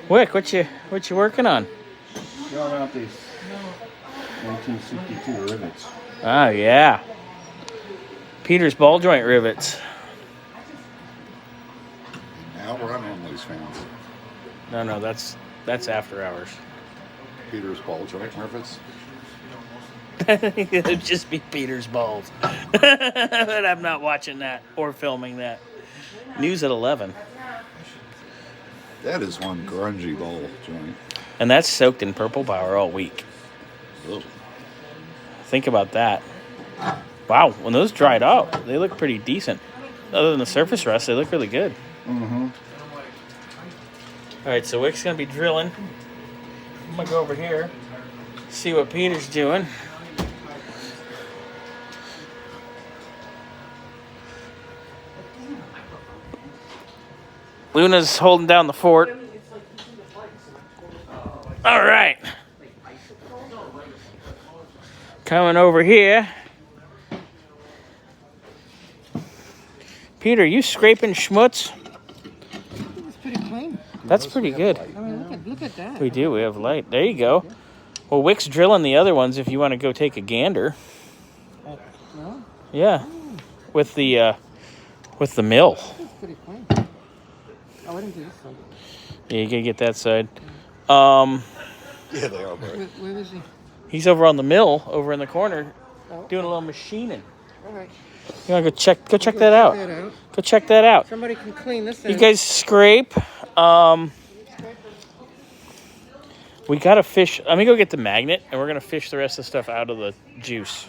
Wick, what you working on? Drawing out these 1962 rivets. Oh yeah, Peter's ball joint rivets. Now we're on these fans. No, that's after hours. Peter's ball joint rivets. It'd just be Peter's balls. But I'm not watching that or filming that. News at 11. That is one grungy ball joint. And that's soaked in purple power all week. Oh. Think about that. Wow, when those dried out, they look pretty decent. Other than the surface rust, they look really good. Mm-hmm. All right, so Wick's going to be drilling. I'm going to go over here, see what Peter's doing. Luna's holding down the fort. All right. Coming over here. Peter, you scraping schmutz? It's pretty clean. That's pretty good. I mean, look at that. We do. We have light. There you go. Well, Wick's drilling the other ones if you want to go take a gander. No? Yeah. With the mill. It's pretty clean. I wouldn't do this one. Yeah, you gotta get that side. Yeah, they are, bro. Where is he? He's over on the mill, over in the corner, Oh. doing a little machining. All right. You wanna go check that out? Go check that out. Somebody can clean this You end. guys scrape. We gotta fish. Let me go get the magnet, and we're gonna fish the rest of the stuff out of the juice.